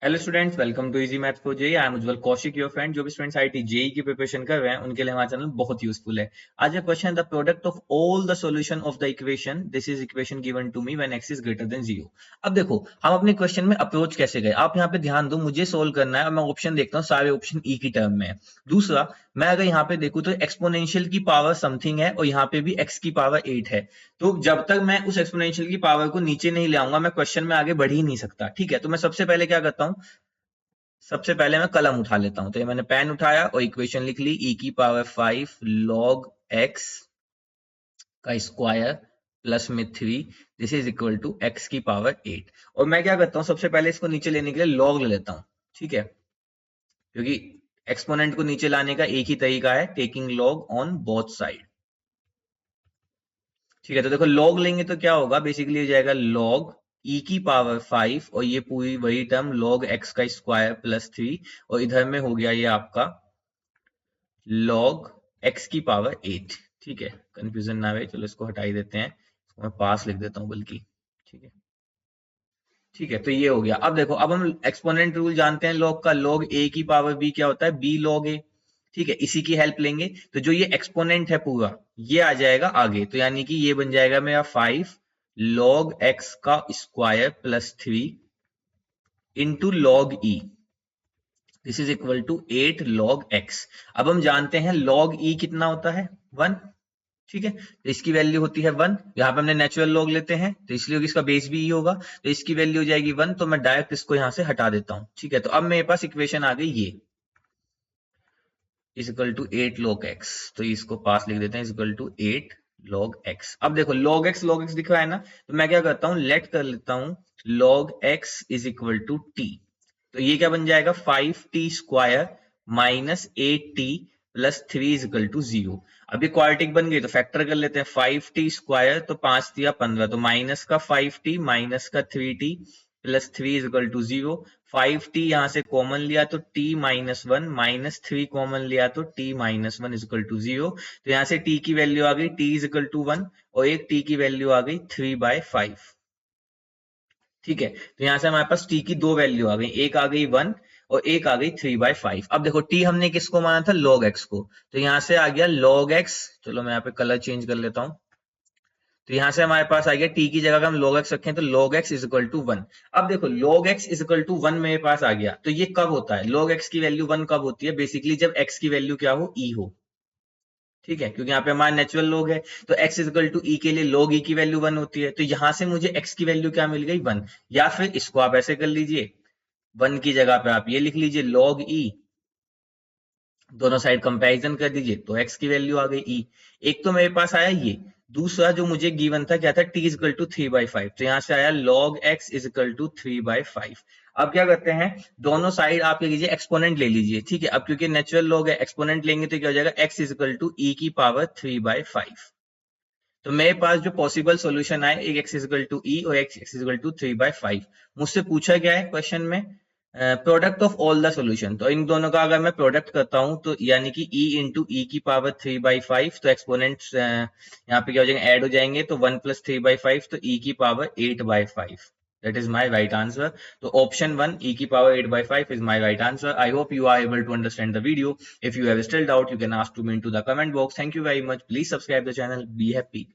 Hello students, welcome to easy maths for JEE. I am Ujjwal Kaushik, your friend. जो भी students IIT JEE की preparation कर रहे हैं उनके लिए हमारा चैनल बहुत यूजफुल है। आज का question, the product of all the solution of the equation, this is equation given to me when x is greater than 0। अब देखो हम अपने क्वेश्चन में अप्रोच कैसे गए, आप यहाँ पे ध्यान दो। मुझे सोल्व करना है और मैं ऑप्शन देखता हूँ, सारे ऑप्शन ई की टर्म में है। दूसरा, मैं अगर यहाँ पे देखूँ तो एक्सपोनेंशियल की पावर समथिंग है और यहाँ पे भी एक्स की पावर 8 है। तो जब तक मैं उस एक्सपोनेंशियल की पावर को नीचे नहीं ले आऊंगा मैं क्वेश्चन में आगे बढ़ ही नहीं सकता। ठीक है, तो मैं सबसे पहले क्या करता हूँ, सबसे पहले मैं कलम उठा लेता हूं। तो ये मैंने पेन उठाया और इक्वेशन लिख ली, e की पावर 5 log x का स्क्वायर प्लस में 3, this is equal to x की पावर 8। और मैं क्या करता हूं, सबसे पहले इसको नीचे लेने के लिए लॉग ले लेता हूं। ठीक है, क्योंकि एक्सपोनेंट को नीचे लाने का एक ही तरीका है, taking log on both side. ठीक है, तो देखो लॉग लेंगे तो क्या होगा, बेसिकली हो जाएगा log e की पावर 5 और ये पूरी वही टर्म log x का स्क्वायर प्लस 3, और इधर में हो गया ये आपका log x की पावर 8। ठीक है, कंफ्यूजन ना आए, चलो इसको हटा ही देते हैं, इसको मैं पास लिख देता हूं बल्कि। ठीक है, ठीक है, तो ये हो गया। अब देखो, अब हम एक्सपोनेंट रूल जानते हैं log का, log a की पावर b क्या होता है, b log a। ठीक है, इसी की हेल्प लेंगे तो जो ये एक्सपोनेंट है पूरा ये आ जाएगा आगे, तो यानी कि ये बन जाएगा मेरा 5 log x का square plus 3 into log e, this is equal to 8 log x। अब हम जानते हैं log e कितना होता है, 1। ठीक है, तो इसकी वैल्यू होती है 1। यहाँ पे हमने नेचुरल लॉग लेते हैं तो इसलिए इसका बेस भी ही होगा, तो इसकी वैल्यू हो जाएगी 1। तो मैं डायरेक्ट इसको यहाँ से हटा देता हूँ। ठीक है, तो अब मेरे पास इक्वेशन आ गई ये, is equal to 8 log x। तो इसको पास लिख देते हैं, is equal to 8 log x। अब देखो log x दिख रहा है ना, तो मैं क्या करता हूँ, लेट कर लेता हूँ log x is equal to t। तो ये क्या बन जाएगा, 5t square minus 8t plus 3 is equal to 0। अब ये क्वाड्रेटिक बन गई तो फैक्टर कर लेते हैं, 5t स्क्वायर तो 5 दिया 15, तो माइनस का 5t माइनस का 3t plus 3 is equal to 0। 5t यहां से कॉमन लिया तो t माइनस 1, माइनस 3 कॉमन लिया तो t minus 1 is equal to 0। तो यहां से t की वैल्यू आ गई, t इज इक्वल टू 1, और एक t की वैल्यू आ गई 3/5। ठीक है, तो यहां से हमारे पास t की दो वैल्यू आ गई, एक आ गई 1 और एक आ गई 3/5। अब देखो t हमने किसको माना था, log x को, तो यहां से आ गया log x। चलो मैं यहाँ पे कलर चेंज कर लेता हूं, तो यहां से हमारे पास आ गया t की जगह अगर हम log x रखें तो log x is equal to 1। अब देखो log x is equal to 1 मेरे पास आ गया, तो ये कब होता है, log x की वैल्यू 1 कब होती है, बेसिकली जब x की वैल्यू क्या हो, e हो। ठीक है, क्योंकि यहाँ पे हमारा नेचुरल लॉग है, तो x is equal to e के लिए log e की वैल्यू 1 होती है। तो यहां से मुझे x की वैल्यू क्या मिल गई, 1। या फिर इसको आप ऐसे कर लीजिए, 1 की जगह पे आप ये लिख लीजिए log e, दोनों साइड कंपैरिजन कर दीजिए तो x की वैल्यू आ गई e। एक तो मेरे पास आया ये, दूसरा जो मुझे गिवन था क्या था, t इज इक्वल टू 3/5, तो यहां से आया log x is equal to 3/5। अब क्या करते हैं, दोनों साइड आप क्या कीजिए, एक्सपोनेंट ले लीजिए। ठीक है, अब क्योंकि नेचुरल log है, एक्सपोनेंट लेंगे तो क्या हो जाएगा, x is equal to e की पावर 3/5। तो मेरे पास जो पॉसिबल सॉल्यूशन आए, एक x is equal to e और x इज इक्वल टू 3/5। मुझसे पूछा गया है क्वेश्चन में product of all the solution, तो इन दोनों का अगर मैं प्रोडक्ट करता हूं तो यानी कि e इंटू ई की पावर 3/5, तो एक्सपोनेंट्स यहाँ पे क्या हो जाएंगे, ऐड हो जाएंगे, तो 1 प्लस 3/5, तो e की power 8/5। That is my right answer. So option 1, e की power 8/5 is my right answer. I hope you are able to understand the video. If you have still doubt, you can ask to me into the comment box. Thank you very much. Please subscribe the channel. Be happy.